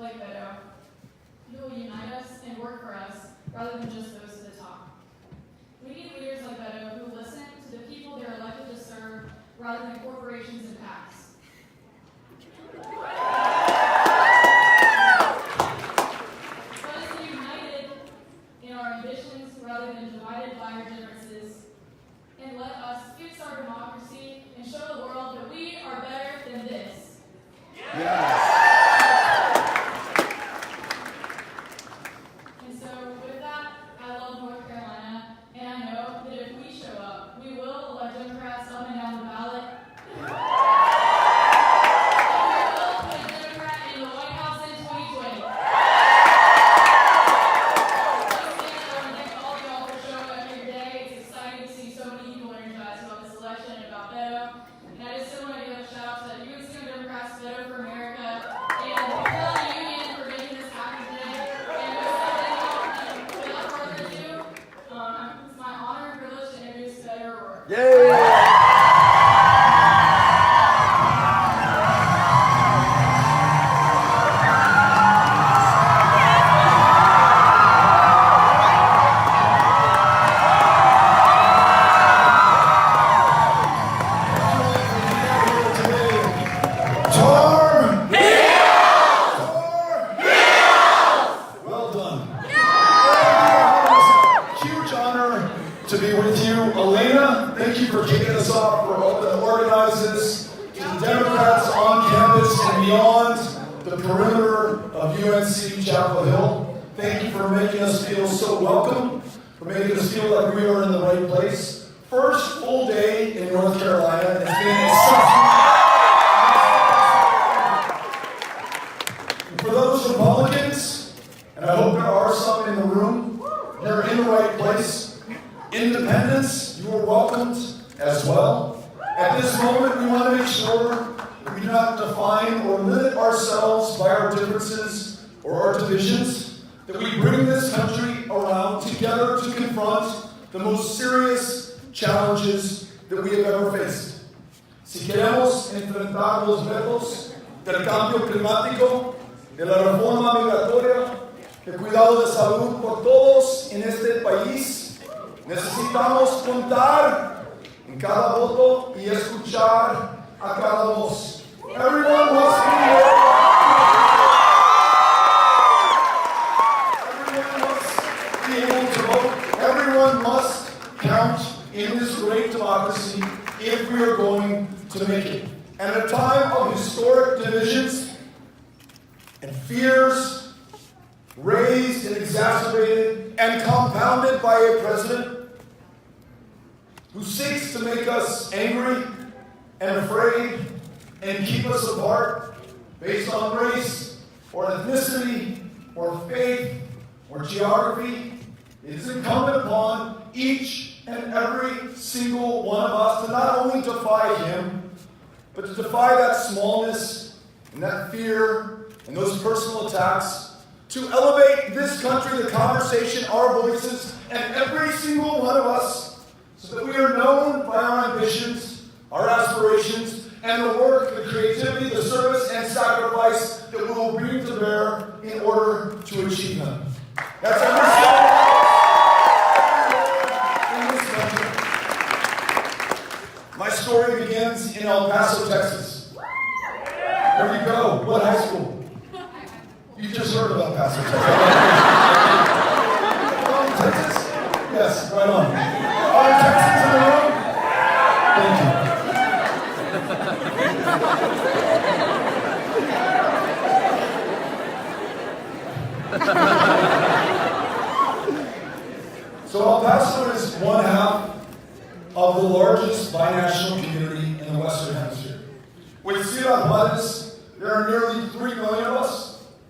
like Beto, who will unite us and work for us rather than just those at the top. We need leaders like Beto who listen to the people they're elected to serve rather than corporations and PACs. Let us be united in our ambitions rather than divided by our differences. And let us fix our democracy and show the world that we are better than this. Yes. And so with that, I love North Carolina, and I know that if we show up, we will elect Democrats up and down the ballot. And we will put a Democrat in the White House in 2020. I want to thank all of y'all for showing up here today. It's exciting to see so many people energized about this election and about Beto. And I just still want to give a shout out to the UNC Democrats, Beto for America, and the Carolina Union for making this happen today. And without further ado, it's my honor and privilege to introduce Beto O'Rourke. Yay! Well done. Huge honor to be with you. Elena, thank you for kicking us off, for the organizers, to the Democrats on campus and beyond the perimeter of UNC Chapel Hill. Thank you for making us feel so welcome, for making us feel like we are in the right place. First full day in North Carolina. It's been exciting. For those Republicans, and I hope there are some in the room, you're in the right place. Independents, you are welcomed as well. At this moment, we want to make sure that we do not define or limit ourselves by our differences or our divisions, that we bring this country around together to confront the most serious challenges that we have ever faced. Si queremos enfrentar los retos del cambio climático, de la reforma migratoria, del cuidado de salud por todos en este país, necesitamos contar en cada voto y escuchar a cada voz. Everyone must be here. Everyone must be able to vote. Everyone must count in this great democracy if we are going to make it. And at a time of historic divisions and fears, raised and exacerbated and compounded by a president who seeks to make us angry and afraid and keep us apart based on race or ethnicity or faith or geography. It is incumbent upon each and every single one of us to not only defy him, but to defy that smallness and that fear and those personal attacks, to elevate this country, the conversation, our voices, and every single one of us, so that we are known by our ambitions, our aspirations, and the work, the creativity, the service, and sacrifice that we will bring to bear in order to achieve them. That's every single in this country. My story begins in El Paso, Texas. Where you go? What high school? You just heard about Paso, Texas. Texas? Yes, right on. Are Texans in the room? Thank you. So El Paso is one half of the largest binational community in the Western Hemisphere. With Ciudad Juarez, there are nearly 3 million of us,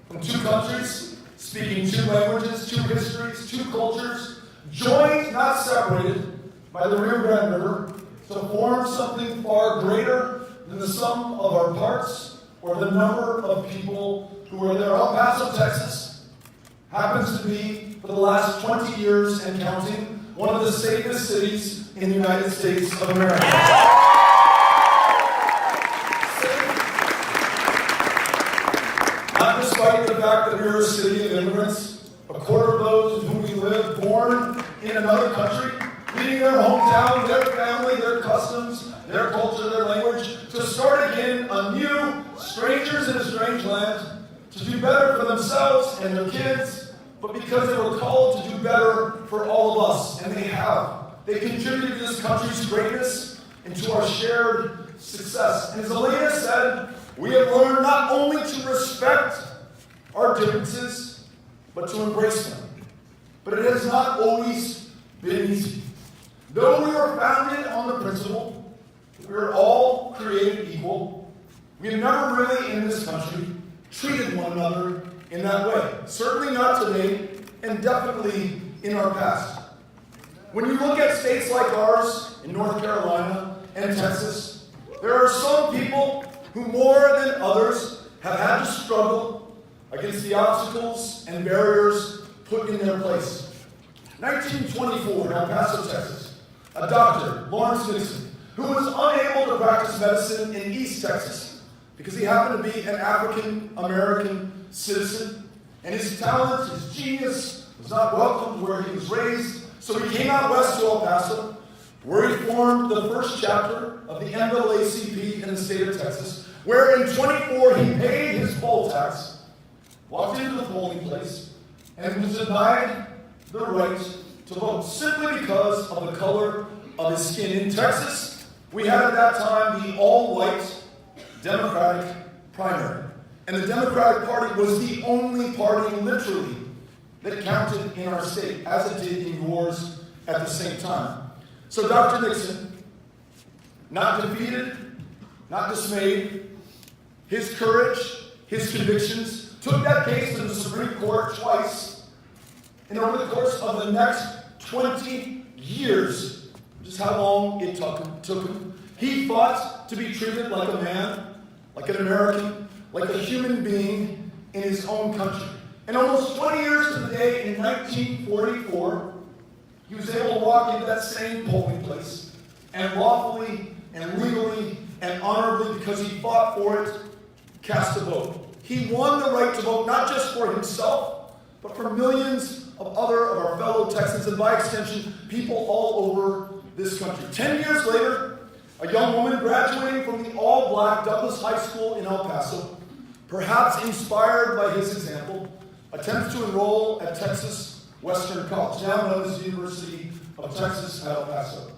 from 2 countries, speaking 2 languages, 2 histories, 2 cultures, joined, not separated, by the Rio Grande River to form something far greater than the sum of our parts or the number of people who are there. El Paso, Texas, happens to be, for the last 20 years and counting, one of the safest cities in the United States of America. Not just despite the fact that we are a city of immigrants, a quarter of those with whom we live born in another country, leaving their hometown, their family, their customs, their culture, their language, to start again anew, strangers in a strange land, to do better for themselves and their kids, but because they were called to do better for all of us, and they have. They contributed to this country's greatness and to our shared success. And as Elena said, we have learned not only to respect our differences, but to embrace them. But it has not always been easy. Though we were founded on the principle that we are all created equal, we have never really in this country treated one another in that way. Certainly not today, and definitely in our past. When you look at states like ours, in North Carolina and Texas, there are some people who more than others have had to struggle against the obstacles and barriers put in their place. 1924 in El Paso, Texas, a doctor, Lawrence Nixon, who was unable to practice medicine in East Texas because he happened to be an African-American citizen, and his talent, his genius, was not welcomed where he was raised, so he came out west to El Paso, where he formed the first chapter of the NAACP in the state of Texas, where in 24 he paid his poll tax, walked into the polling place, and was denied the right to vote simply because of the color of his skin. In Texas, we had at that time the all-white Democratic primary. And the Democratic Party was the only party, literally, that counted in our state, as it did in yours at the same time. So Dr. Nixon, not defeated, not dismayed, his courage, his convictions, took that case to the Supreme Court twice, and over the course of the next 20 years, which is how long it took him, he fought to be treated like a man, like an American, like a human being in his own country. And almost 20 years to the day, in 1944, he was able to walk into that same polling place, and lawfully and legally and honorably, because he fought for it, cast a vote. He won the right to vote, not just for himself, but for millions of other of our fellow Texans, and by extension, people all over this country. 10 years later, a young woman graduating from the all-black Douglas High School in El Paso, perhaps inspired by his example, attempts to enroll at Texas Western College, now known as the University of Texas at El Paso.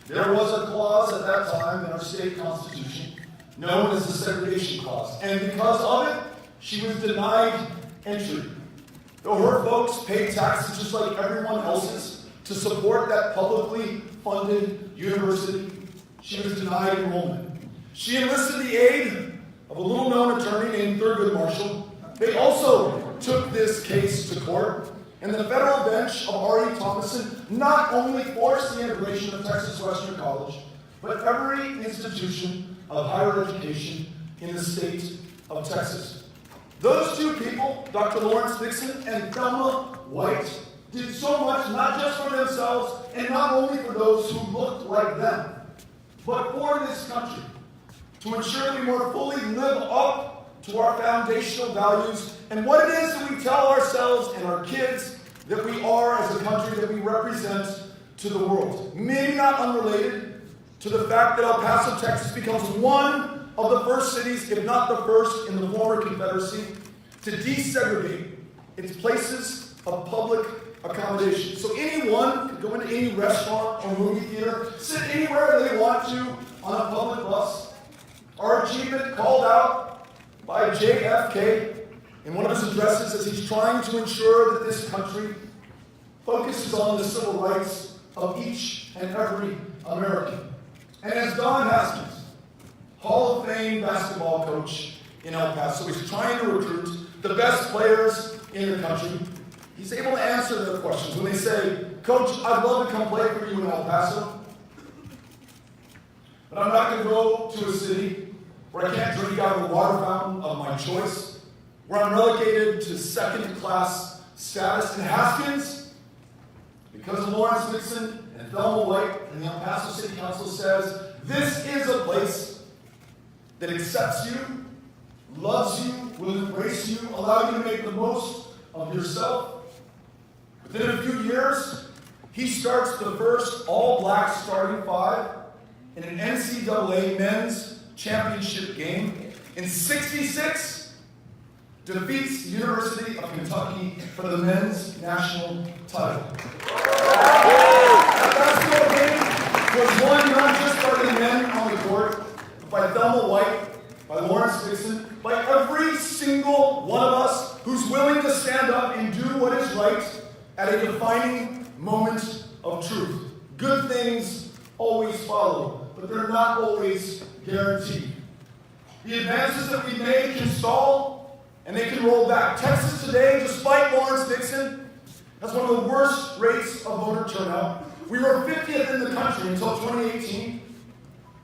There was a clause at that time in our state constitution known as the segregation clause, and because of it, she was denied entry. Though her folks paid taxes just like everyone else's to support that publicly funded university, she was denied enrollment. She enlisted the aid of a little-known attorney named Thurgood Marshall. They also took this case to court, and the federal bench of R.E. Thomason not only forced the integration of Texas Western College, but every institution of higher education in the state of Texas. Those two people, Dr. Lawrence Nixon and Thelma White, did so much not just for themselves and not only for those who looked like them, but for this country, to ensure we more fully live up to our foundational values and what it is that we tell ourselves and our kids that we are as a country, that we represent to the world. Maybe not unrelated to the fact that El Paso, Texas becomes one of the first cities, if not the first, in the former Confederacy to desegregate its places of public accommodation. So anyone can go into any restaurant or movie theater, sit anywhere they want to on a public bus. Our achievement called out by JFK in one of his addresses as he's trying to ensure that this country focuses on the civil rights of each and every American. And as Don Haskins, Hall of Fame basketball coach in El Paso, he's trying to recruit the best players in the country. He's able to answer their questions when they say, "Coach, I'd love to come play for you in El Paso, but I'm not going to go to a city where I can't drink out of the water fountain of my choice, where I'm relegated to second-class status." And Haskins, because of Lawrence Nixon and Thelma White and the El Paso City Council, says, "This is a place that accepts you, loves you, will embrace embrace you, allow you to make the most of yourself. Within a few years, he starts the first all-black starting five in an NCAA men's championship game. In '66, defeats the University of Kentucky for the men's national title. That basketball game was won not just by the men on the court, but by Thelma White, by Lawrence Dixon, by every single one of us who's willing to stand up and do what is right at a defining moment of truth. Good things always follow, but they're not always guaranteed. The advances that we made can stall, and they can roll back. Texas today, despite Lawrence Dixon, has one of the worst rates of voter turnout. We were 50th in the country until 2018,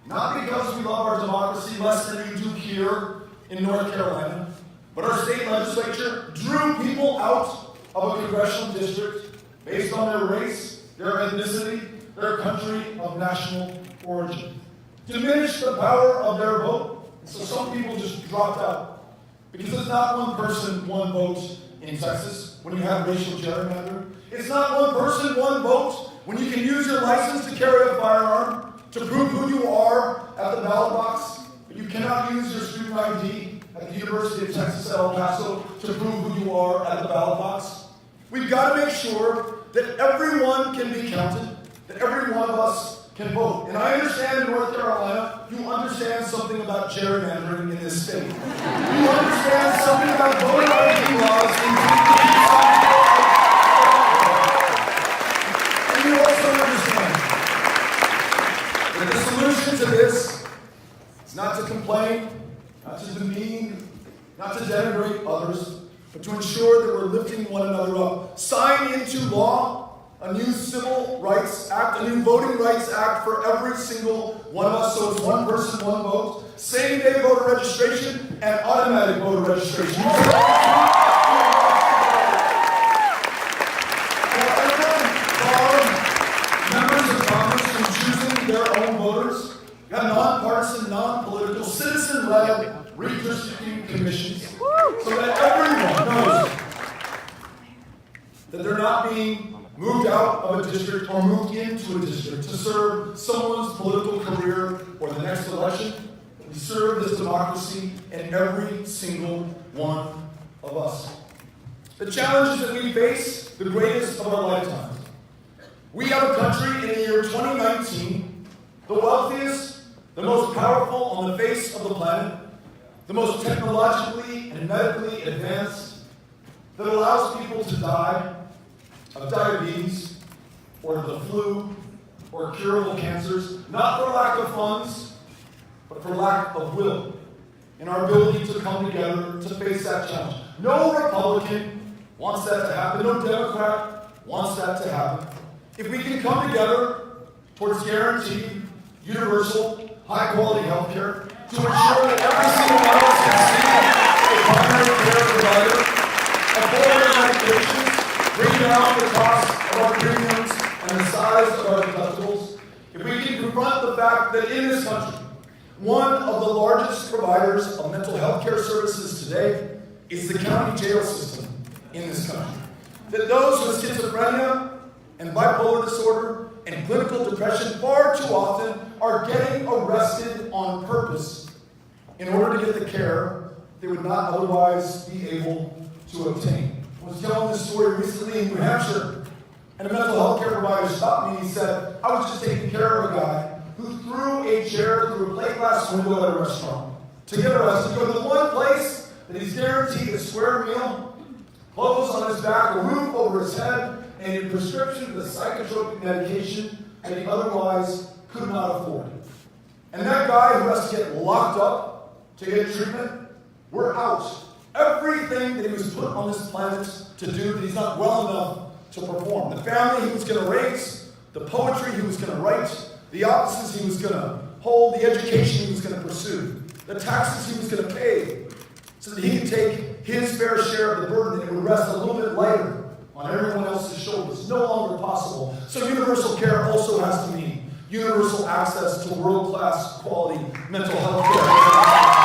not because we love our democracy less than you do here in North Carolina, but our state legislature drew people out of a congressional district based on their race, their ethnicity, their country of national origin. Diminished the power of their vote, and so some people just dropped out. Because it's not one person, one vote in Texas when you have racial gerrymandering. It's not one person, one vote when you can use your license to carry a firearm to prove who you are at the ballot box, but you cannot use your student ID at the University of Texas at El Paso to prove who you are at the ballot box. We've got to make sure that everyone can be counted, that every one of us can vote. And I understand in North Carolina, you understand something about gerrymandering in this state. You understand something about voter ID laws in and you also understand that the solution to this is not to complain, not to demean, not to denigrate others, but to ensure that we're lifting one another up. Sign into law a new civil rights act, a new voting rights act for every single one of us, so it's one person, one vote, same-day voter registration, and automatic voter registration. Members of Congress from choosing their own voters, got nonpartisan, non-political, citizen-led redistricting commissions, so that everyone knows that they're not being moved out of a district or moved into a district to serve someone's political career or the next election. We serve this democracy in every single one of us. The challenges that we face, the greatest of our lifetimes. We have a country in the year 2019, the wealthiest, the most powerful on the face of the planet, the most technologically and medically advanced, that allows people to die of diabetes, or the flu, or curable cancers, not for lack of funds, but for lack of will, in our ability to come together to face that challenge. No Republican wants that to happen. No Democrat wants that to happen. If we can come together towards guaranteed, universal, high-quality health care, to ensure that every single one of us can see a primary care provider, afford medications, bring down the cost of our premiums and the size of our deductibles, if we can confront the fact that in this country, one of the largest providers of mental health care services today is the county jail system in this country. That those with schizophrenia and bipolar disorder and clinical depression far too often are getting arrested on purpose in order to get the care they would not otherwise be able to obtain. I was telling this story recently in New Hampshire, and a mental health care provider stopped me and he said, I was just taking care of a guy who threw a chair through a plate glass window at a restaurant to get arrested, go to the one place that he's guaranteed a square meal, clothes on his back, a roof over his head, and a prescription for the psychotropic medication that he otherwise could not afford. And that guy who has to get locked up to get treatment, we're out. Everything that he was put on this planet to do that he's not well enough to perform. The family he was going to raise, the poetry he was going to write, the offices he was going to hold, the education he was going to pursue, the taxes he was going to pay, so that he could take his fair share of the burden and it would rest a little bit lighter on everyone else's shoulders. No longer possible. So universal care also has to mean universal access to world-class quality mental health care.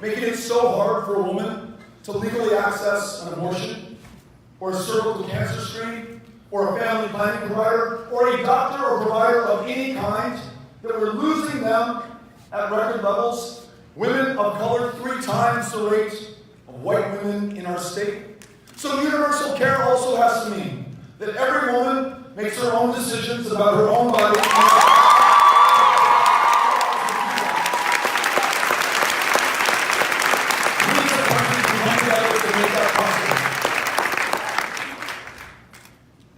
making it so hard for a woman to legally access an abortion, or a cervical cancer screening, or a family planning provider, or a doctor or provider of any kind, that we're losing them at record levels. Women of color 3 times the rate of white women in our state. So universal care also has to mean that every woman makes her own decisions about her own body. We as a country can come together to make that possible.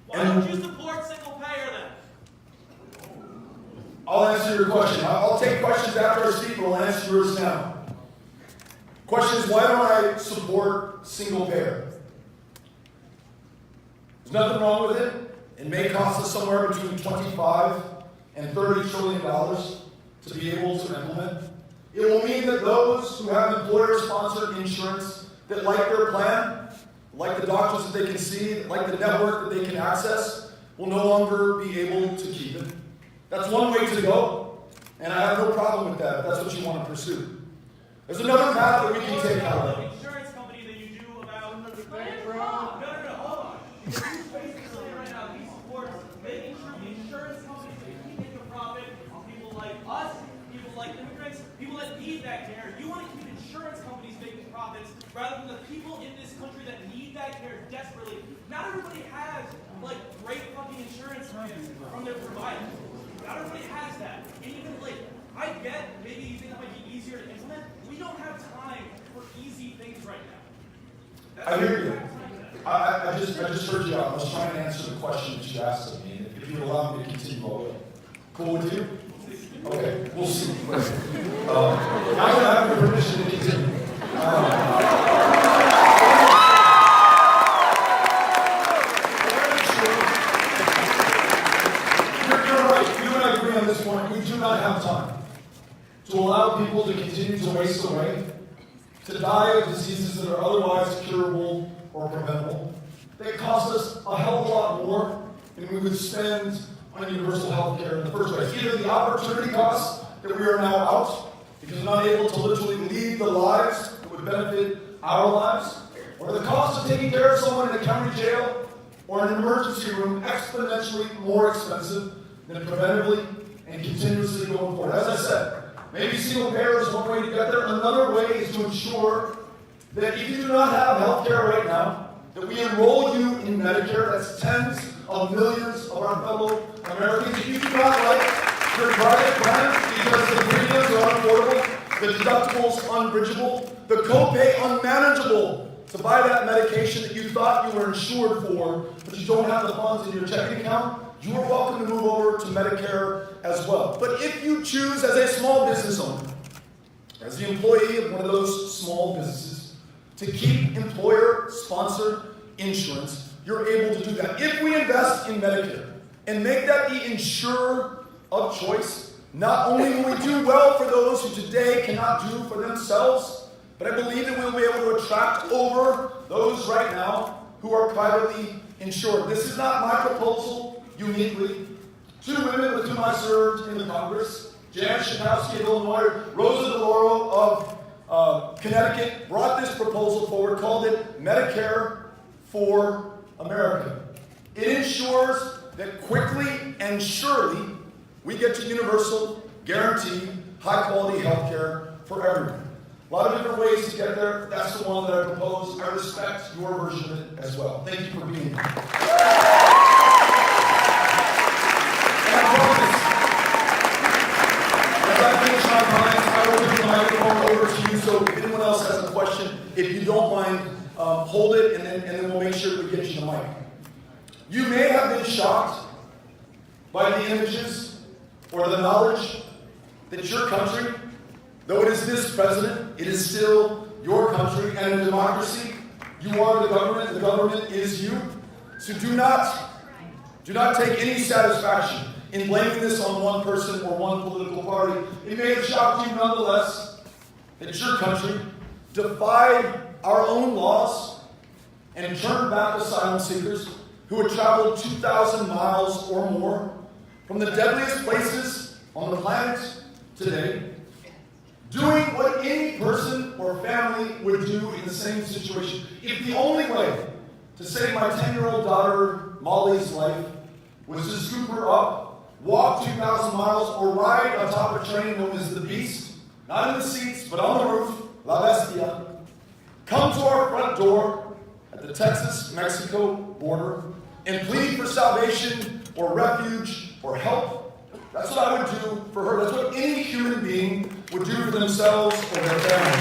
Why don't you support single payer then? I'll answer your question. I'll take questions after I speak, but I'll answer yours now. Question is, why don't I support single payer? There's nothing wrong with it. It may cost us somewhere between $25 and $30 trillion to be able to implement. It will mean that those who have employer-sponsored insurance that like their plan, like the doctors that they can see, like the network that they can access, will no longer be able to keep it. That's one way to go, and I have no problem with that if that's what you want to pursue. There's another path that we can take out of it. Insurance company that you do about the No, hold on. Because you basically say right now he supports making sure the insurance companies that keep making a profit on people like us, people like immigrants, people that need that care. You want to keep insurance companies making profits rather than the people in this country that need that care desperately. Not everybody has like great fucking insurance plans from their providers. Not everybody has that. And even like I get maybe you think it might be easier to implement. We don't have time for easy things right now. I hear you. I just heard you out. I was trying to answer the question that you asked of me. If you allow me to continue, I will. Cool with you? Okay, we'll see. I'm going to have your permission to continue. You're right. You and I agree on this point. We do not have time to allow people to continue to waste away, to die of diseases that are otherwise curable or preventable. They cost us a hell of a lot more than we would spend on universal health care in the first place. Either the opportunity costs that we are now out, because we're not able to literally lead the lives that would benefit our lives, or the cost of taking care of someone in a county jail or an emergency room exponentially more expensive than preventively and continuously going forward. As I said, maybe single payer is one way to get there. Another way is to ensure that if you do not have health care right now, that we enroll you in Medicare. That's tens of millions of our fellow Americans. If you do not like your private plan because the premiums are unaffordable, the deductibles unbridgeable, the copay unmanageable to buy that medication that you thought you were insured for, but you don't have the funds in your checking account, you are welcome to move over to Medicare as well. But if you choose as a small business owner, as the employee of one of those small businesses, to keep employer-sponsored insurance, you're able to do that. If we invest in Medicare and make that the insurer of choice, not only will we do well for those who today cannot do for themselves, but I believe that we'll be able to attract over those right now who are privately insured. This is not my proposal uniquely. 2 women with whom I served in the Congress, Jan Schakowsky of Illinois, Rosa DeLauro of Connecticut, brought this proposal forward, called it Medicare for America. It ensures that quickly and surely we get to universal, guaranteed, high-quality health care for everyone. A lot of different ways to get there. That's the one that I propose. I respect your version of it as well. Thank you for being here. And I promise, as I finish my comments, I will give the microphone over to you. So if anyone else has a question, if you don't mind, hold it, and then we'll make sure that we get you the mic. You may have been shocked by the images or the knowledge that your country, though it is this president, it is still your country, and in a democracy, you are the government is you. So do not take any satisfaction in blaming this on one person or one political party. It may have shocked you nonetheless that your country defied our own laws and turned back asylum seekers who had traveled 2,000 miles or more from the deadliest places on the planet today, doing what any person or family would do in the same situation. If the only way to save my 10-year-old daughter Molly's life was to scoop her up, walk 2,000 miles, or ride atop a train known as the Beast, not in the seats, but on the roof, La Bestia, come to our front door at the Texas-Mexico border and plead for salvation or refuge or help, that's what I would do for her. That's what any human being would do for themselves or their family.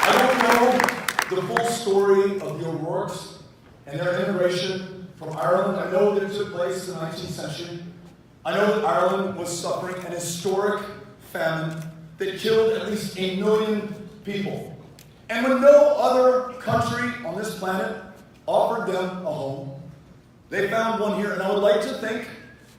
I don't know the full story of the O'Rourkes and their immigration from Ireland. I know that it took place in the 19th century. I know that Ireland was suffering an historic famine that killed at least 1 million people. And when no other country on this planet offered them a home, they found one here. And I would like to think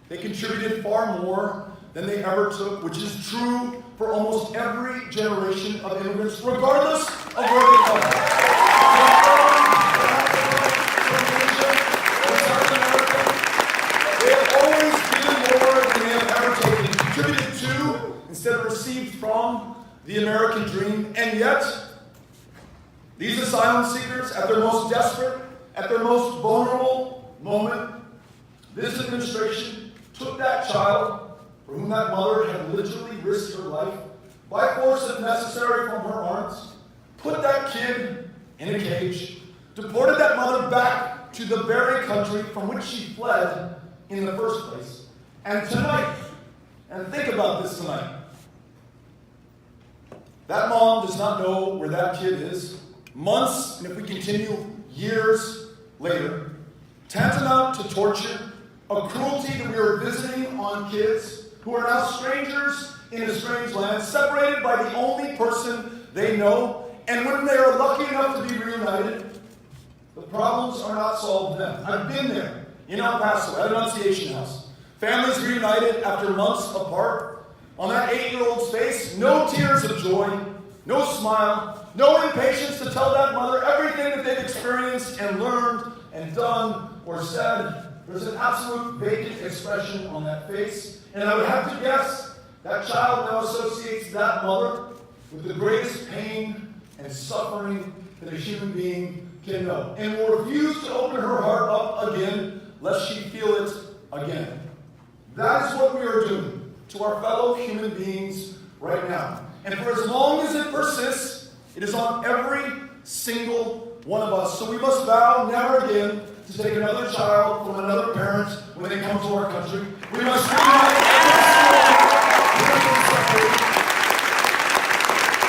they contributed far more than they ever took, which is true for almost every generation of immigrants, regardless of where they come from. They have always given more than they have ever taken, contributed to instead of received from the American dream. And yet, these asylum seekers, at their most desperate, at their most vulnerable moment, this administration took that child, for whom that mother had literally risked her life, by force if necessary from her arms, put that kid in a cage, deported that mother back to the very country from which she fled in the first place. And tonight, and think about this tonight, that mom does not know where that kid is. Months, and if we continue, years later, tantamount to torture, a cruelty that we are visiting on kids who are now strangers in a strange land, separated by the only person they know, and when they are lucky enough to be reunited, the problems are not solved then. I've been there in El Paso at Annunciation House. Families reunited after months apart. On that 8-year-old's face, no tears of joy, no smile, no impatience to tell that mother everything that they've experienced and learned and done or said. There's an absolute vacant expression on that face. And I would have to guess that child now associates that mother with the greatest pain and suffering that a human being can know, and will refuse to open her heart up again lest she feel it again. That is what we are doing to our fellow human beings right now. And for as long as it persists, it is on every single one of us. So we must vow never again to take another child from another parent when they come to our country. We must reunite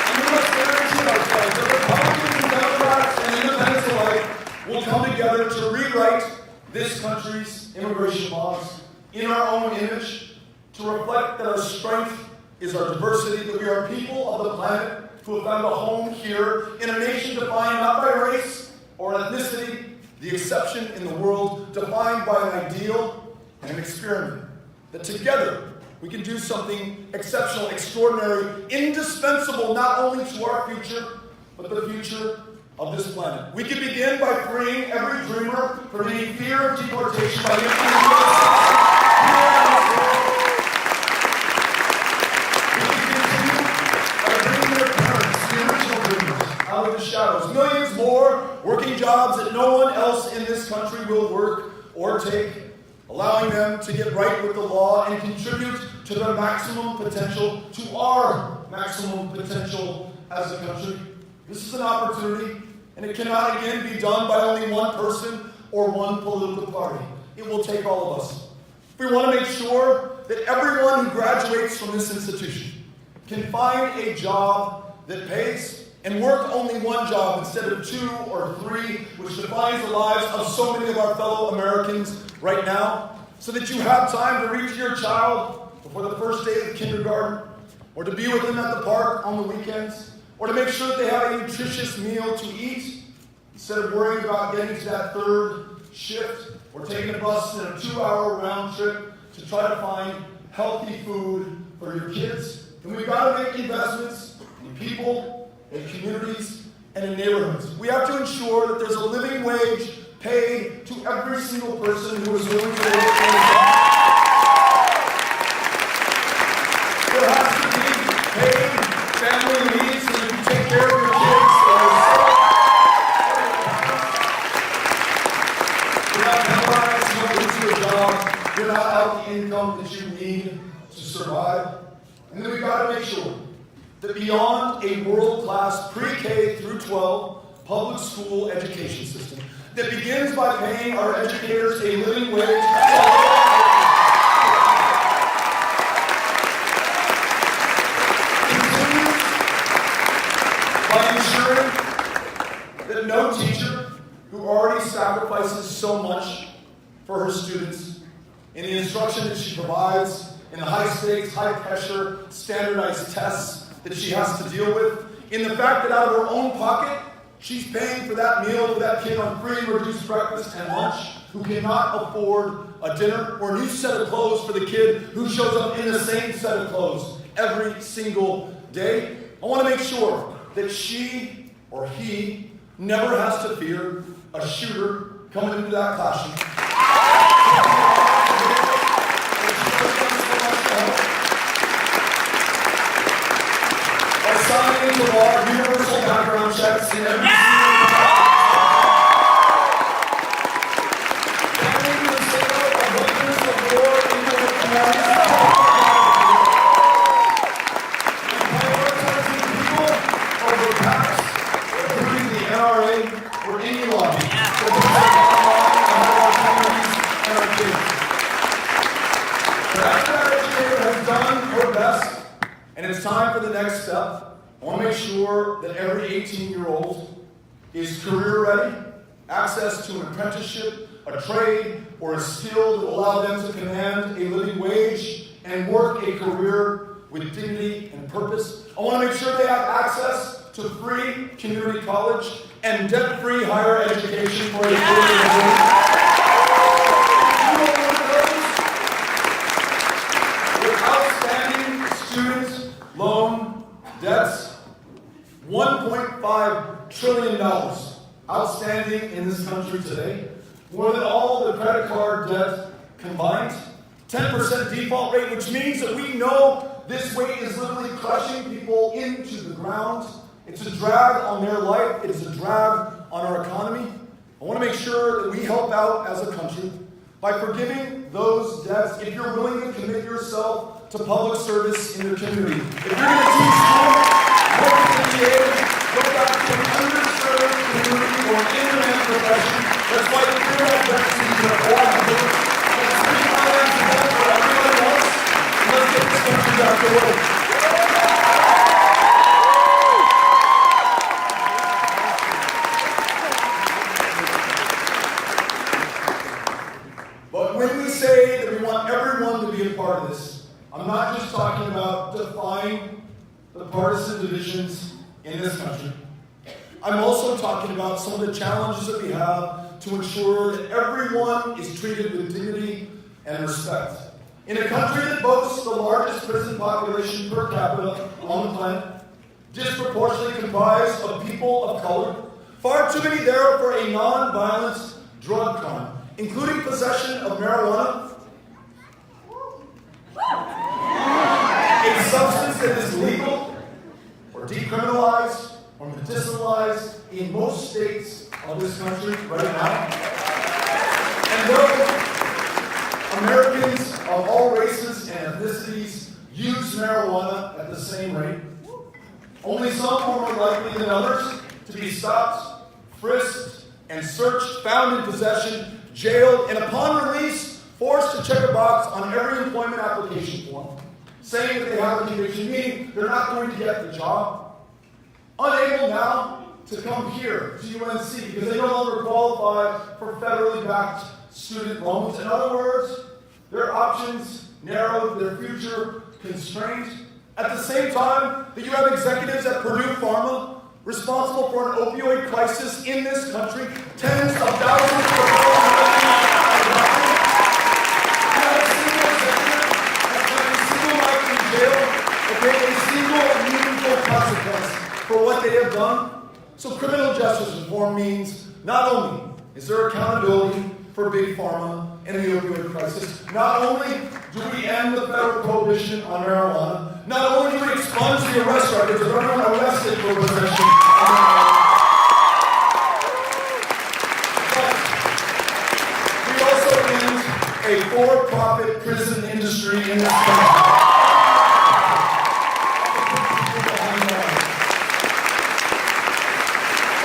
and we must guarantee ourselves that Republicans and Democrats and independents alike will come together to rewrite this country's immigration laws in our own image, to reflect that our strength is our diversity, that we are people of the planet who have found a home here in a nation defined not by race or ethnicity, the exception in the world defined by an ideal and an experiment. That together we can do something exceptional, extraordinary, indispensable not only to our future, but the future of this planet. We can begin by freeing every dreamer from any fear of deportation by out of the shadows. Millions more working jobs that no one else in this country will work or take, allowing them to get right with the law and contribute to their maximum potential, to our maximum potential as a country. This is an opportunity, and it cannot again be done by only one person or one political party. It will take all of us. We want to make sure that everyone who graduates from this institution can find a job that pays and work only one job instead of 2 or 3, which defines the lives of so many of our fellow Americans right now, so that you have time to reach your child before the first day of kindergarten, or to be with them at the park on the weekends, or to make sure that they have a nutritious meal to eat, instead of worrying about getting to that third shift, or taking a bus in a 2-hour round trip to try to find healthy food for your kids. And we've got to make investments in people, in communities, and in neighborhoods. We have to ensure that there's a living wage paid to every single person who is willing to work in the not have the income that you need to survive. And then we've got to make sure that beyond a world-class pre-K through 12 public school education system that begins by paying our educators a living wage, continues by ensuring that no teacher who already sacrifices so much for her students in the instruction that she provides, in the high-stakes, high-pressure, standardized tests that she has to deal with, in the fact that out of her own pocket, she's paying for that meal for that kid on free and reduced breakfast and lunch who cannot afford a dinner or a new set of clothes for the kid who shows up in the same set of clothes every single day. I want to make sure that she or he never has to fear a shooter coming into that classroom. By signing into law universal background checks in every banning the sale of weapons of war into the communities, and prioritizing people over PACs, including the NRA or any lobby that puts our communities and our kids. But after that educator has done her best, and it's time for the next step, I want to make sure that every 18-year-old is career ready, access to an apprenticeship, a trade, or a skill that will allow them to command a living wage and work a career with dignity and purpose. I want to make sure they have access to free community college and debt-free higher education for their children. Student loan debts, $1.5 trillion outstanding in this country today, more than all the credit card debt combined, 10% default rate, which means that we know this weight is literally crushing people into the ground. It's a drag on their life. It's a drag on our economy. I want to make sure that we help out as a country by forgiving those debts if you're willing to commit yourself to public service in your community. If you're going to teach home, work in the age, go back to an underserved community or an in-demand profession, that's why the criminal vaccines are all good. Let's speak my language for everyone else, and let's get this country back to work. But when we say that we want everyone to be a part of this, I'm not just talking about defying the partisan divisions in this country. I'm also talking about some of the challenges that we have to ensure that everyone is treated with dignity and respect. In a country that boasts the largest prison population per capita on the planet, disproportionately comprised of people of color, far too many there for a non-violent drug crime, including possession of marijuana, a substance that is legal or decriminalized or medicinalized in most states of this country right now. And though Americans of all races and ethnicities use marijuana at the same rate, only some are more likely than others to be stopped, frisked, and searched, found in possession, jailed, and upon release, forced to check a box on every employment application form, saying that they have a conviction, meaning they're not going to get the job. Unable now to come here to UNC because they no longer qualify for federally backed student loans. In other words, their options narrowed, their future constrained. At the same time that you have executives at Purdue Pharma responsible for an opioid crisis in this country, tens of thousands of dollars. A single meaningful consequence for what they have done. So criminal justice reform means not only is there accountability for big pharma and the opioid crisis, not only do we end the federal prohibition on marijuana, not only do we expunge the arrest records of everyone arrested for possession of marijuana, but we also end a for-profit prison industry in this country.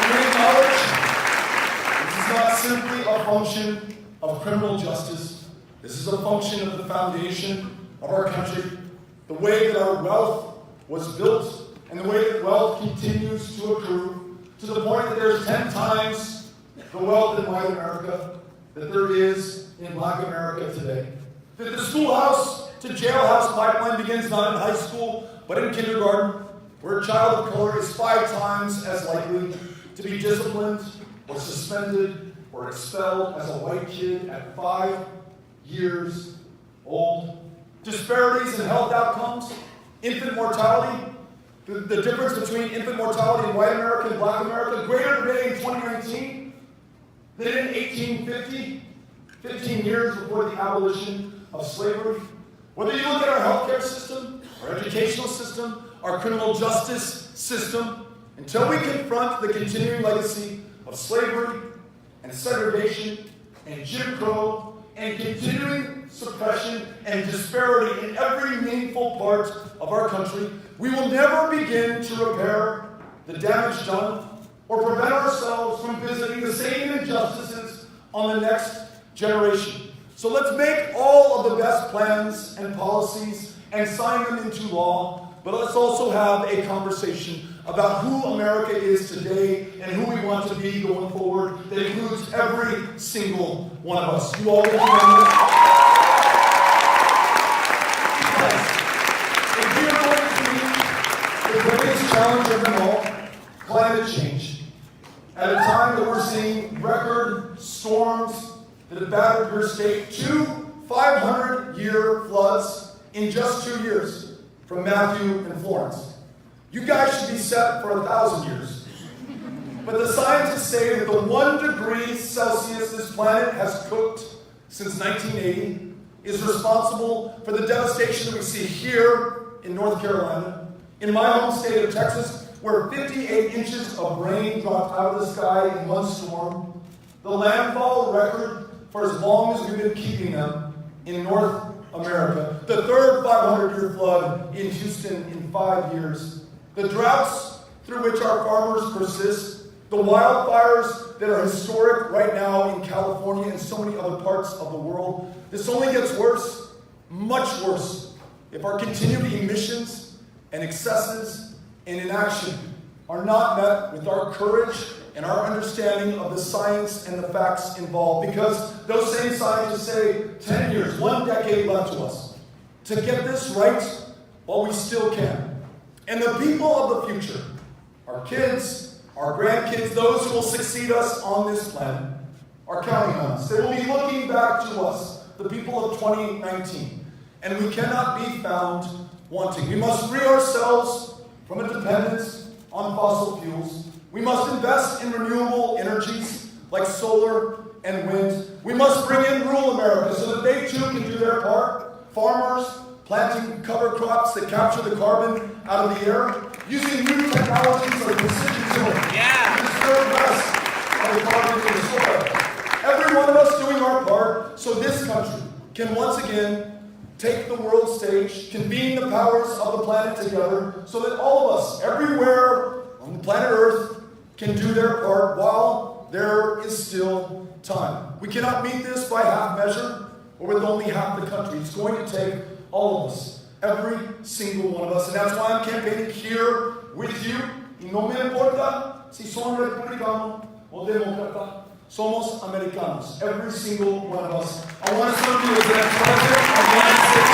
And we acknowledge this is not simply a function of criminal justice. This is a function of the foundation of our country, the way that our wealth was built, and the way that wealth continues to accrue, to the point that there's 10 times the wealth in white America that there is in black America today. That the schoolhouse to jailhouse pipeline begins not in high school, but in kindergarten, where a child of color is 5 times as likely to be disciplined or suspended or expelled as a white kid at 5 years old. Disparities in health outcomes, infant mortality, the difference between infant mortality in white America and black America, greater today in 2019 than in 1850, 15 years before the abolition of slavery. Whether you look at our healthcare system, our educational system, our criminal justice system, until we confront the continuing legacy of slavery and segregation and Jim Crow and continuing suppression and disparity in every meaningful part of our country, we will never begin to repair the damage done or prevent ourselves from visiting the same injustices on the next generation. So let's make all of the best plans and policies and sign them into law, but let's also have a conversation about who America is today and who we want to be going forward that includes every single one of us. You all get if we are going to meet the greatest challenge of them all, climate change, at a time that we're seeing record storms that have battered your state, 2 500-year floods in just 2 years from Matthew and Florence. You guys should be set for 1,000 years. But the scientists say that the 1 degree Celsius this planet has cooked since 1980 is responsible for the devastation that we see here in North Carolina, in my home state of Texas, where 58 inches of rain dropped out of the sky in one storm, the landfall record for as long as we've been keeping them in North America, the 3rd 500-year flood in Houston in 5 years, the droughts through which our farmers persist, the wildfires that are historic right now in California and so many other parts of the world. This only gets worse, much worse, if our continued emissions and excesses and inaction are not met with our courage and our understanding of the science and the facts involved. Because those same scientists say 10 years, 1 decade left to us to get this right while we still can. And the people of the future, our kids, our grandkids, those who will succeed us on this planet, are counting on us. They will be looking back to us, the people of 2019. And we cannot be found wanting. We must free ourselves from a dependence on fossil fuels. We must invest in renewable energies like solar and wind. We must bring in rural America so that they too can do their part. Farmers planting cover crops that capture the carbon out of the air, using new technologies like precision tilling to disturb less of the carbon in the soil. Every one of us doing our part so this country can once again take the world stage, convene the powers of the planet together so that all of us, everywhere on the planet Earth, can do their part while there is still time. We cannot meet this by half measure or with only half the country. It's going to take all of us, every single one of us. And that's why I'm campaigning here with you. Y no me importa si son republicano o demócrata. Somos americanos, every single one of us. I want to serve you as the next president of the United States.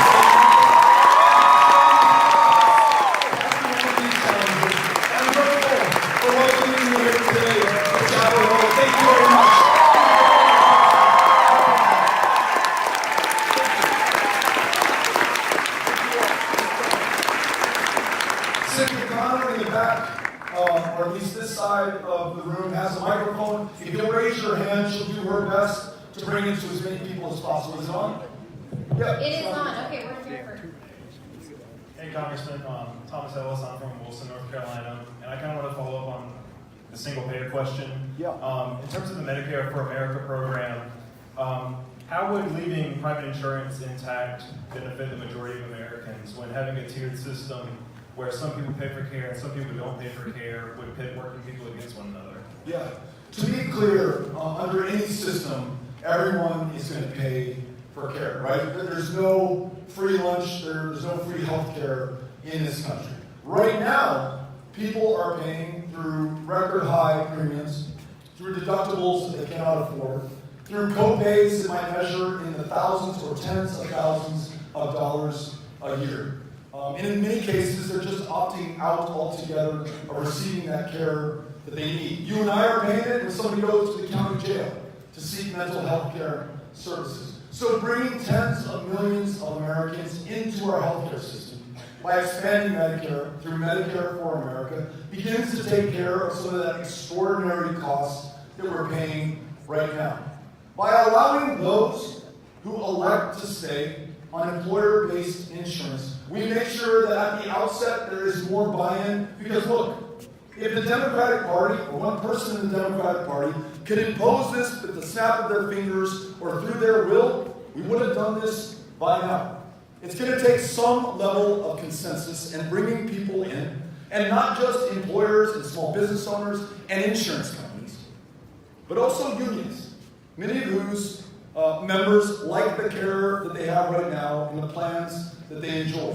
I'm grateful for welcoming you here today at Chapel Hill. Thank you very much. Senator Connor in the back, or at least this side of the room, has a microphone. If you'll raise your hand, she'll do her best to bring it to as many people as possible. Is it on? Yeah. It is on. Okay, we're here for. Hey, Congressman. Thomas Ellis. I'm from Wilson, North Carolina. And I kind of want to follow up on the single-payer question. Yeah. In terms of the Medicare for America program, how would leaving private insurance intact benefit the majority of Americans when having a tiered system where some people pay for care and some people don't pay for care would pit working people against one another? Yeah. To be clear, under any system, everyone is going to pay for care, right? There's no free lunch, there's no free health care in this country. Right now, people are paying through record high premiums, through deductibles that they cannot afford, through co-pays that might measure in the thousands or tens of thousands of dollars a year. And in many cases, they're just opting out altogether of receiving that care that they need. You and I are paying it when somebody goes to the county jail to seek mental health care services. So bringing tens of millions of Americans into our healthcare system by expanding Medicare through Medicare for America begins to take care of some of that extraordinary cost that we're paying right now. By allowing those who elect to stay on employer-based insurance, we make sure that at the outset there is more buy-in. Because look, if the Democratic Party, or one person in the Democratic Party, could impose this with the snap of their fingers or through their will, we would have done this by now. It's going to take some level of consensus and bringing people in, and not just employers and small business owners and insurance companies, but also unions, many of whose members like the care that they have right now and the plans that they enjoy.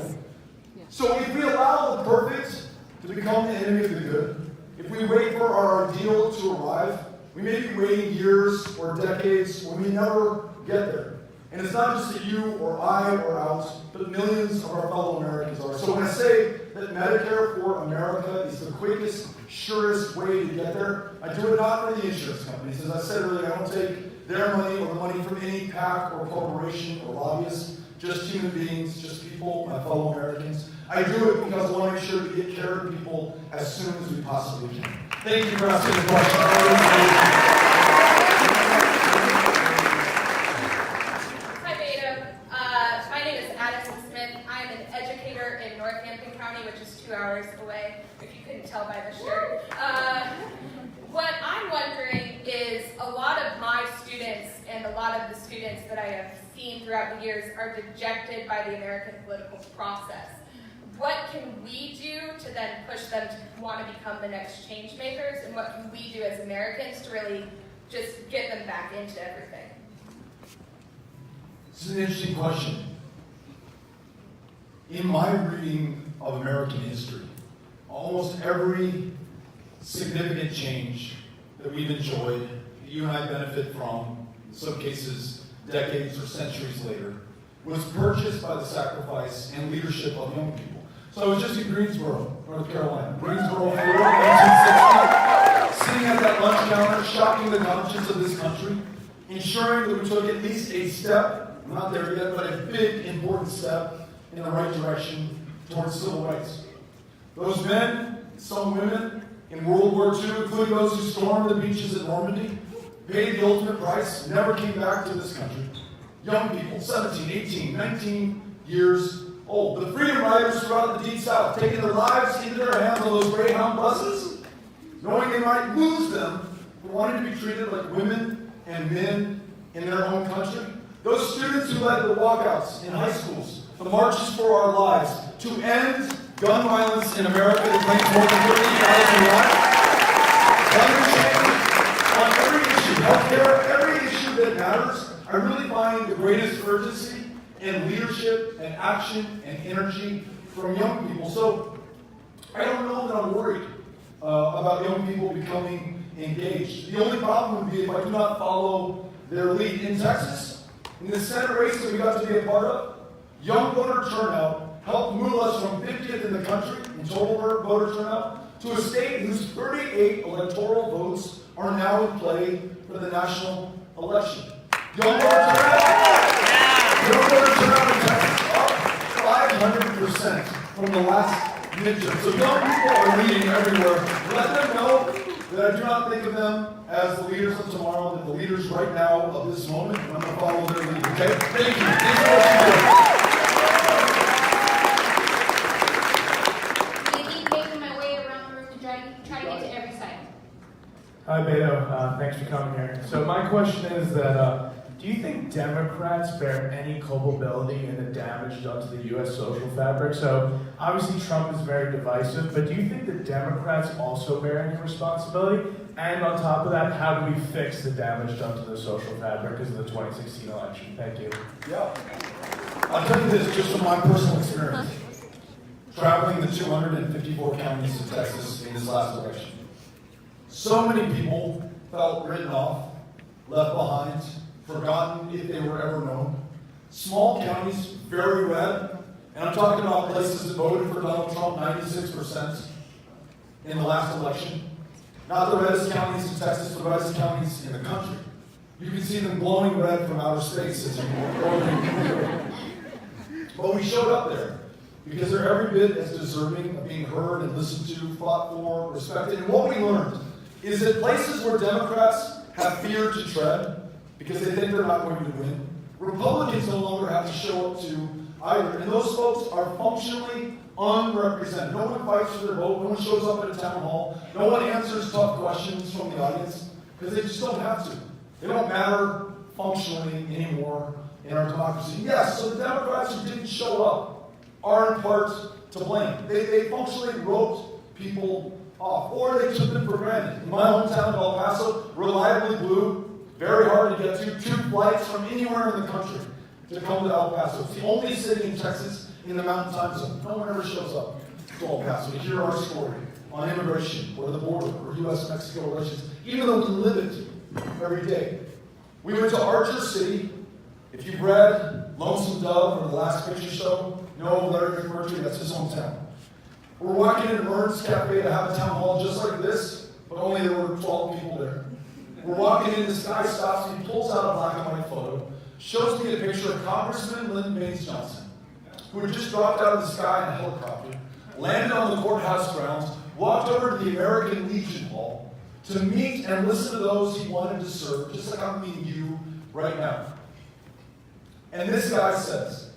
So if we allow the perfect to become the enemy of the good, if we wait for our ideal to arrive, we may be waiting years or decades when we never get there. And it's not just that you or I are out, but millions of our fellow Americans are. So when I say that Medicare for America is the quickest, surest way to get there, I do it not for the insurance companies. As I said earlier, I don't take their money or the money from any PAC or corporation or lobbyist, just human beings, just people, my fellow Americans. I do it because I want to make sure we get care to people as soon as we possibly can. Thank you for asking the question. Hi, Beto. My name is Addison Smith. I'm an educator in Northampton County, which is 2 hours away, if you couldn't tell by the shirt. What I'm wondering is a lot of my students and a lot of the students that I have seen throughout the years are dejected by the American political process. What can we do to then push them to want to become the next change makers, and what can we do as Americans to really just get them back into everything? This is an interesting question. In my reading of American history, almost every significant change that we've enjoyed, that you and I benefit from, in some cases decades or centuries later, was purchased by the sacrifice and leadership of young people. So I was just in Greensboro, North Carolina. Greensboro, Florida, 1960, sitting at that lunch counter, shocking the conscience of this country, ensuring that we took at least a step, we're not there yet, but a big, important step in the right direction towards civil rights. Those men, some women, in World War II, including those who stormed the beaches at Normandy, paid the ultimate price, never came back to this country. Young people, 17, 18, 19 years old. The freedom riders throughout the Deep South, taking their lives into their hands on those Greyhound buses, knowing they might lose them, but wanting to be treated like women and men in their own country. Those students who led the walkouts in high schools, the marches for our lives, to end gun violence in America that claims more than 30,000 lives. Climate change, on every issue, healthcare, every issue that matters, I really find the greatest urgency and leadership and action and energy from young people. So I don't know that I'm worried about young people becoming engaged. The only problem would be if I do not follow their lead. In Texas, in the Senate race that we got to be a part of, young voter turnout helped move us from 50th in the country in total voter turnout to a state whose 38 electoral votes are now in play for the national election. Young voter turnout in Texas up 500% from the last midterm. So young people are leading everywhere. Let them know that I do not think of them as the leaders of tomorrow, but the leaders right now of this moment, and I'm going to follow their lead, okay? Thank you. Thanks for what I keep making my way around the room to try to get to every side. Hi, Beto. Thanks for coming here. So my question is that Do you think Democrats bear any culpability in the damage done to the U.S. social fabric? So obviously Trump is very divisive, but do you think the Democrats also bear any responsibility? And on top of that, how do we fix the damage done to the social fabric because of the 2016 election? Thank you. Yeah. I'll tell you this just from my personal experience. Traveling the 254 counties of Texas in this last election. So many people felt written off, left behind, forgotten if they were ever known. Small counties, very red, and I'm talking about places that voted for Donald Trump 96% in the last election. Not the reddest counties in Texas, the reddest counties in the country. You can see them glowing red from outer space as you go. But we showed up there because they're every bit as deserving of being heard and listened to, fought for, respected. And what we learned is that places where Democrats have feared to tread because they think they're not going to win, Republicans no longer have to show up to either. And those folks are functionally unrepresented. No one fights for their vote. No one shows up at a town hall. No one answers tough questions from the audience because they just don't have to. They don't matter functionally anymore in our democracy. Yes, so the Democrats who didn't show up are in part to blame. They functionally wrote people off, or they took them for granted. In my hometown of El Paso, reliably blue, very hard to get to, 2 flights from anywhere in the country to come to El Paso. It's the only city in Texas in the Mountain Time Zone. No one ever shows up to El Paso to hear our story on immigration, or the border, or U.S.-Mexico relations, even though we live it every day. We went to Archer City. If you've read Lonesome Dove or The Last Picture Show, you know Larry McMurtry, that's his hometown. We're walking into Burns Cafe to have a town hall just like this, but only there were 12 people there. We're walking in, this guy stops, he pulls out a black and white photo, shows me a picture of Congressman Lyndon Baines Johnson, who had just dropped out of the sky in a helicopter, landed on the courthouse grounds, walked over to the American Legion Hall to meet and listen to those he wanted to serve, just like I'm meeting you right now. And this guy says,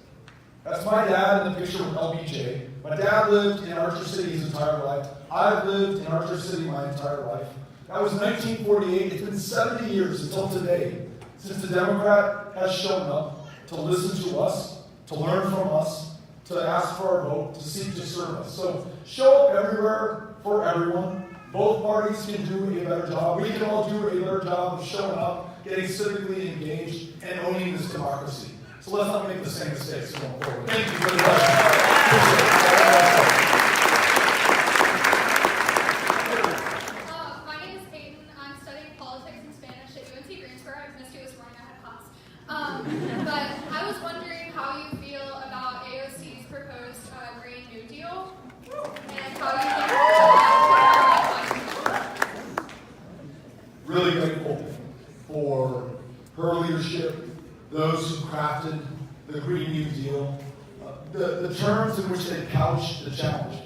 that's my dad in the picture with LBJ. My dad lived in Archer City his entire life. I've lived in Archer City my entire life. That was 1948. It's been 70 years until today since the Democrat has shown up to listen to us, to learn from us, to ask for our vote, to seek to serve us. So show up everywhere for everyone. Both parties can do a better job. We can all do a better job of showing up, getting civically engaged, and owning this democracy. So let's not make the same mistakes going forward. Thank you for the question. My name is Peyton. I'm studying politics and Spanish at UNC Greensboro. I missed you this morning. I had class. But I was wondering how you feel about AOC's proposed Green New Deal and how you think Really grateful for her leadership, those who crafted the Green New Deal, the terms in which they couched the challenge.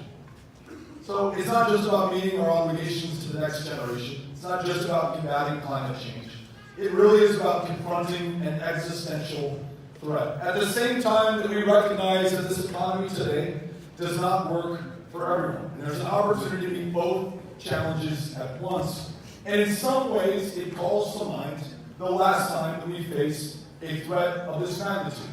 So it's not just about meeting our obligations to the next generation. It's not just about combating climate change. It really is about confronting an existential threat. At the same time that we recognize that this economy today does not work for everyone. And there's an opportunity to meet both challenges at once. And in some ways, it calls to mind the last time that we faced a threat of this magnitude.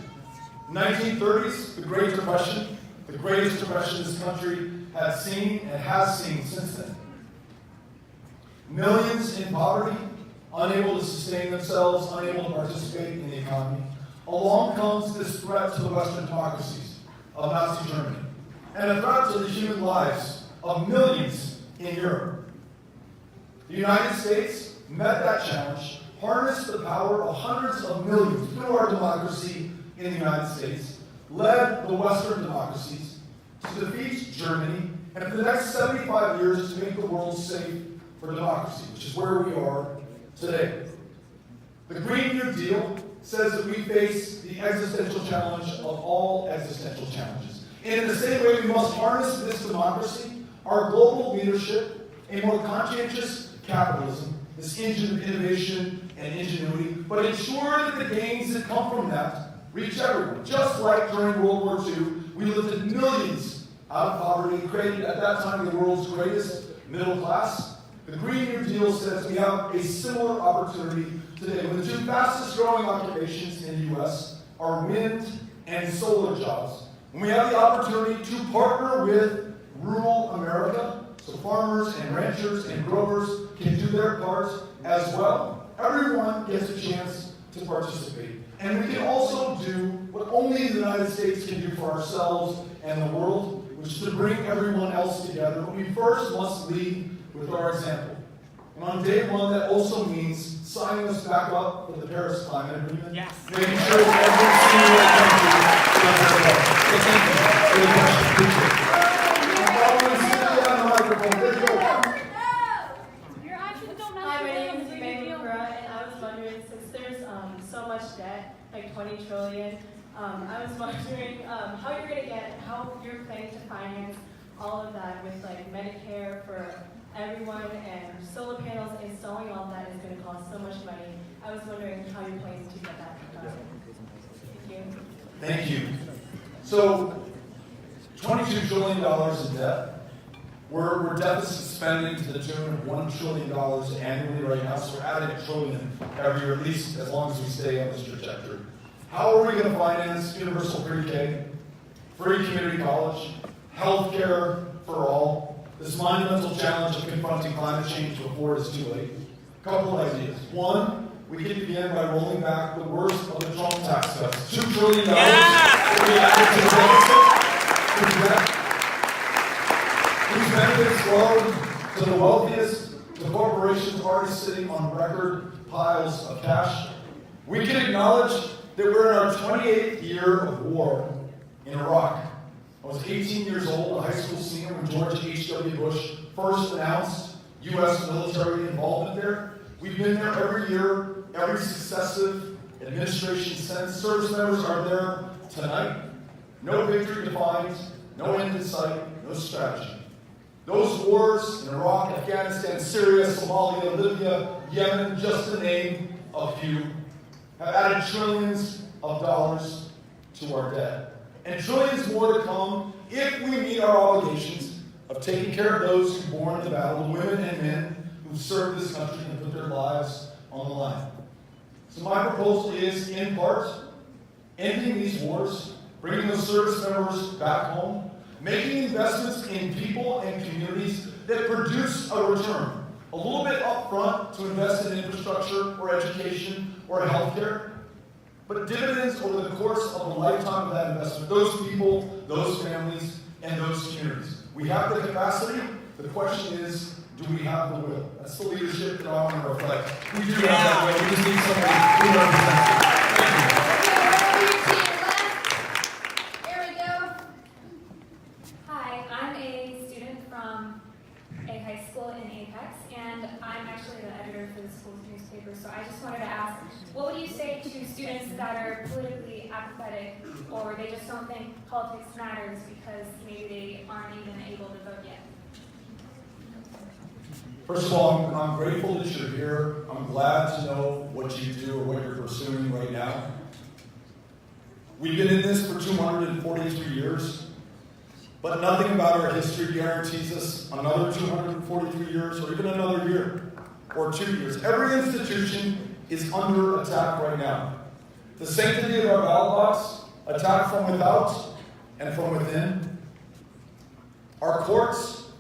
1930s, the Great Depression, the greatest depression this country has seen and has seen since then. Millions in poverty, unable to sustain themselves, unable to participate in the economy. Along comes this threat to the Western democracies of Nazi Germany, and a threat to the human lives of millions in Europe. The United States met that challenge, harnessed the power of hundreds of millions through our democracy in the United States, led the Western democracies to defeat Germany, and for the next 75 years to make the world safe for democracy, which is where we are today. The Green New Deal says that we face the existential challenge of all existential challenges. And in the same way, we must harness this democracy, our global leadership, a more conscientious capitalism, this engine of innovation and ingenuity, but ensure that the gains that come from that reach everyone. Just like during World War II, we lifted millions out of poverty, created at that time the world's greatest middle class. The Green New Deal says we have a similar opportunity today, when the two fastest growing occupations in the U.S. are wind and solar jobs, when we have the opportunity to partner with rural America, so farmers and ranchers and growers can do their part as well, everyone gets a chance to participate. And we can also do what only the United States can do for ourselves and the world, which is to bring everyone else together. But we first must lead with our example. And on day one, that also means signing us back up for the Paris Climate Agreement. Yes. Making sure that every single country does their part. So thank you for the question. Appreciate it. Following Cynthia on the microphone. There you go. Hi, my name is Beto O'Rourke, and I was wondering, since there's so much debt, like 20 trillion, I was wondering how you're planning to finance all of that with like Medicare for everyone and solar panels. Installing all that is going to cost so much money. I was wondering how you're planning to get that done. Thank you. Thank you. So, $22 trillion in debt. We're deficit spending to the tune of $1 trillion annually right now, so we're adding $1 trillion every year, at least as long as we stay on this trajectory. How are we going to finance universal pre-K, free community college, health care for all, this monumental challenge of confronting climate change before it's too late? A couple of ideas. One, we can begin by rolling back the worst of the Trump tax cuts. $2 trillion that we added to the deficit. These benefits flow to the wealthiest, the corporations already sitting on record piles of cash. We can acknowledge that we're in our 28th year of war in Iraq. I was 18 years old, a high school senior, when George H.W. Bush first announced U.S. military involvement there. We've been there every year, every successive administration since. Service members are there tonight. No victory defined, no end in sight, no strategy. Those wars in Iraq, Afghanistan, Syria, Somalia, Libya, Yemen, just to name a few, have added trillions of dollars to our debt. And trillions more to come if we meet our obligations of taking care of those who born in battle, the women and men who served this country and put their lives on the line. So my proposal is, in part, ending these wars, bringing those service members back home, making investments in people and communities that produce a return. A little bit up front to invest in infrastructure or education or healthcare, but dividends over the course of the lifetime of that investment, those people, those families, and those communities. We have the capacity. The question is, do we have the will? That's the leadership that I want to reflect. We do have that will. We just need somebody who represents it. So I just wanted to ask, what would you say to students that are politically apathetic, or they just don't think politics matters because maybe they aren't even able to vote yet? First of all, I'm grateful that you're here. I'm glad to know what you do or what you're pursuing right now. We've been in this for 243 years, but nothing about our history guarantees us another 243 years or even another year. Or 2 years. Every institution is under attack right now. The sanctity of our ballot box, attacked from without and from within. Our courts,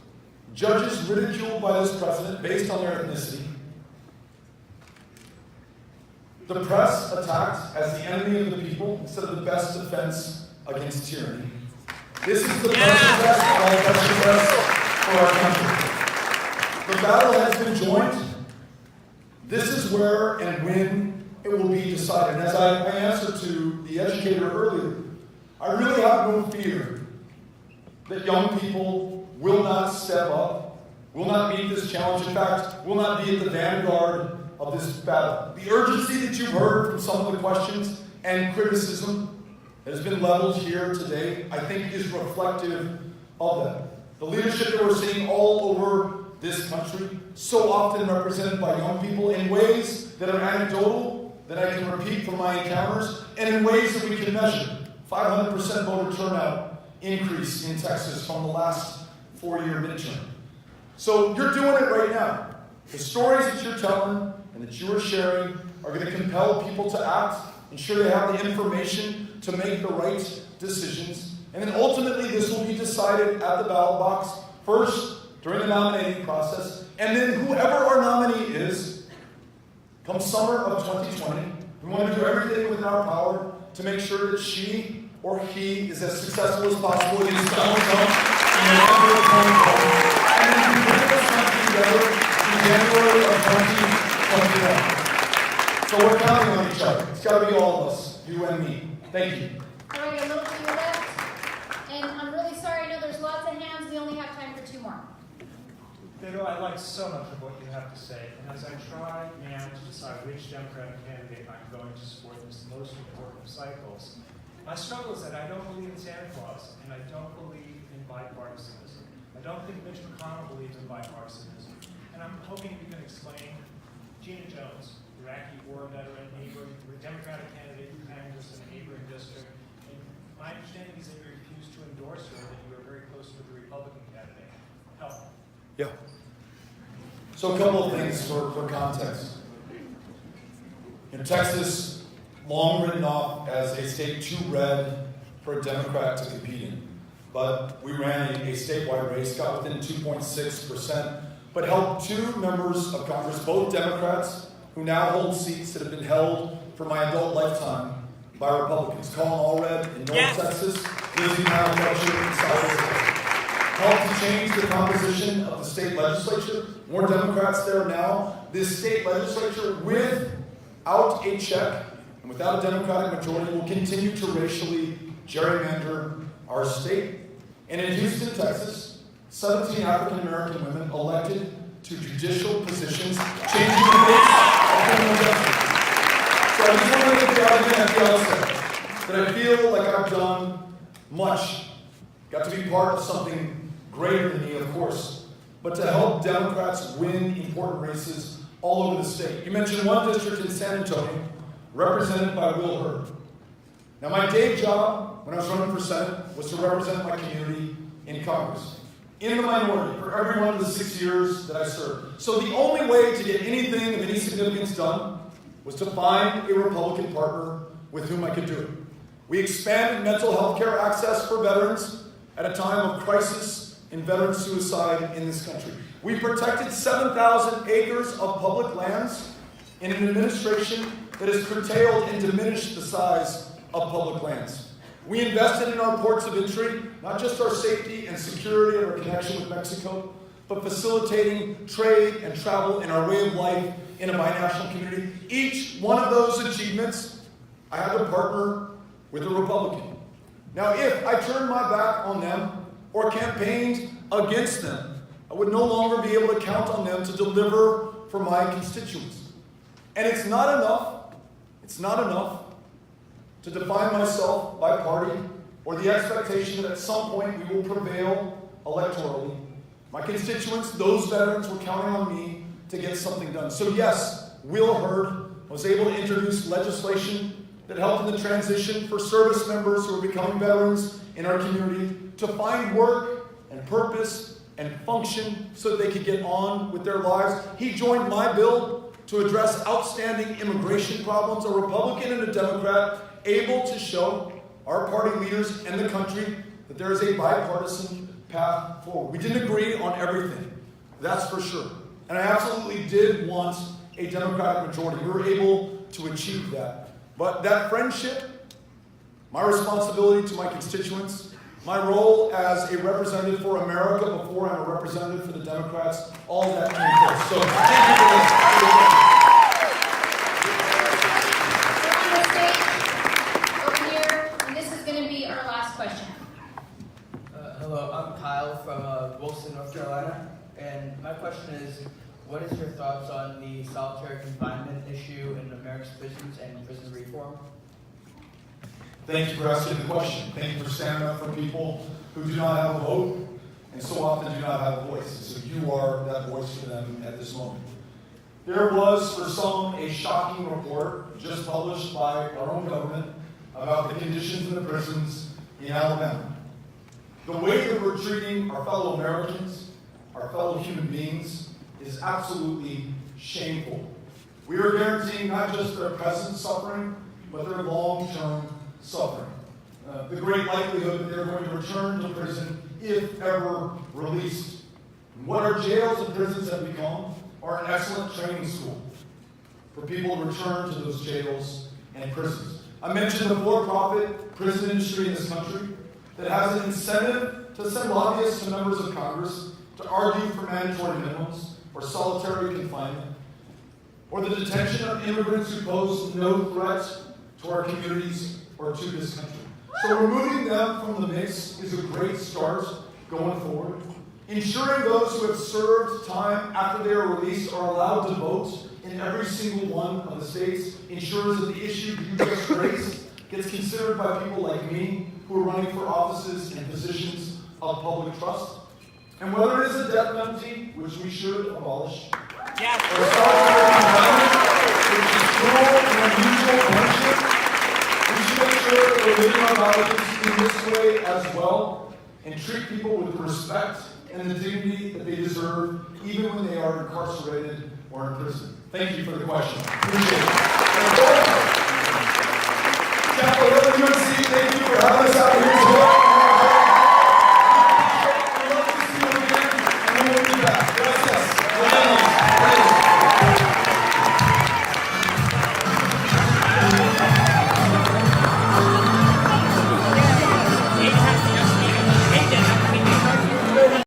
judges ridiculed by this president based on their ethnicity. The press attacked as the enemy of the people instead of the best defense against tyranny. This is the best defense of all best defense for our country. The battle has been joined. This is where and when it will be decided. And as I answered to the educator earlier, I really have no fear that young people will not step up, will not meet this challenge. In fact, will not be at the vanguard of this battle. The urgency that you've heard from some of the questions and criticism that has been leveled here today, I think is reflective of that. The leadership that we're seeing all over this country, so often represented by young people in ways that are anecdotal, that I can repeat from my encounters, and in ways that we can measure. 500% voter turnout increase in Texas from the last 4-year midterm. So you're doing it right now. The stories that you're telling and that you are sharing are going to compel people to act, ensure they have the information to make the right decisions, and then ultimately this will be decided at the ballot box, first during the nominating process, and then whoever our nominee is, come summer of 2020, we want to do everything within our power to make sure that she or he is as successful as possible against Donald Trump in November of 2020, and then we bring this country together in January of 2021. So we're counting on each other. It's got to be all of us, you and me. Thank you. All right, a little to your left. And I'm really sorry, I know there's lots of hands. We only have time for 2 more. Beto, I like so much of what you have to say, and as I try now to decide which Democratic candidate I'm going to support in this most important of cycles, my struggle is that I don't believe in Santa Claus, and I don't believe in bipartisanism. I don't think Mitch McConnell believes in bipartisanism, and I'm hoping you can explain Gina Jones, Iraqi war veteran, neighboring Democratic candidate in Congress in a neighboring district. And my understanding is that you refused to endorse her, that you were very close with the Republican candidate. Help. Yeah. So a couple of things for context. In Texas, long written off as a state too red for a Democrat to compete in. But we ran a statewide race, got within 2.6%, but held 2 members of Congress, both Democrats, who now hold seats that have been held for my adult lifetime by Republicans. Colin Allred in North Texas, Lizzie Mallett in South helped to change the composition of the state legislature. More Democrats there now. This state legislature, without a check and without a Democratic majority, will continue to racially gerrymander our state. And in Houston, Texas, 17 African American women elected to judicial positions, changing the face of criminal justice. So I just want to make the argument at the outset that I feel like I've done much, got to be part of something greater than me, of course, but to help Democrats win important races all over the state. You mentioned one district in San Antonio, represented by Will Hurd. Now, my day job when I was running for Senate was to represent my community in Congress, in the minority for every one of the 6 years that I served. So the only way to get anything of any significance done was to find a Republican partner with whom I could do it. We expanded mental health care access for veterans at a time of crisis in veteran suicide in this country. We protected 7,000 acres of public lands in an administration that has curtailed and diminished the size of public lands. We invested in our ports of entry, not just our safety and security and our connection with Mexico, but facilitating trade and travel and our way of life in a binational community. Each one of those achievements, I had to partner with a Republican. Now, if I turned my back on them or campaigned against them, I would no longer be able to count on them to deliver for my constituents. And it's not enough to define myself by party or the expectation that at some point we will prevail electorally. My constituents, those veterans, were counting on me to get something done. So yes, Will Hurd was able to introduce legislation that helped in the transition for service members who are becoming veterans in our community to find work and purpose and function so that they could get on with their lives. He joined my bill to address outstanding immigration problems, a Republican and a Democrat able to show our party leaders and the country that there is a bipartisan path forward. We didn't agree on everything, that's for sure. And I absolutely did want a Democratic majority. We were able to achieve that. But that friendship, my responsibility to my constituents, my role as a representative for America before I'm a representative for the Democrats, all of that came first. So We're on the stage over here, and this is going to be our last question. Hello, I'm Kyle from Wilson, North Carolina, and my question is, what is your thoughts on the solitary confinement issue in America's prisons and prison reform? thank you for asking the question. Thank you for standing up for people who do not have a vote and so often do not have a voice. So you are that voice for them at this moment. There was, for some, a shocking report just published by our own government about the conditions in the prisons in Alabama. The way that we're treating our fellow Americans, our fellow human beings, is absolutely shameful. We are guaranteeing not just their present suffering, but their long-term suffering. The great likelihood that they're going to return to prison if ever released. What our jails and prisons have become are an excellent training school for people to return to those jails and prisons. I mentioned the for-profit prison industry in this country that has an incentive to send lobbyists to members of Congress to argue for mandatory minimums or solitary confinement, or the detention of immigrants who pose no threat to our communities or to this country. So removing them from the mix is a great start going forward. Ensuring those who have served time after they are released are allowed to vote in every single one of the states ensures that the issue you just raised gets considered by people like me who are running for offices and positions of public trust. And whether it is a death penalty, which we should abolish, Yes. or a solitary confinement, which is cruel and unusual punishment, we should make sure that we're living our values in this way as well, and treat people with the respect and the dignity that they deserve, even when they are incarcerated or in prison. Thank you for the question. Appreciate it. Chapel Hill, UNC, thank you for having us out.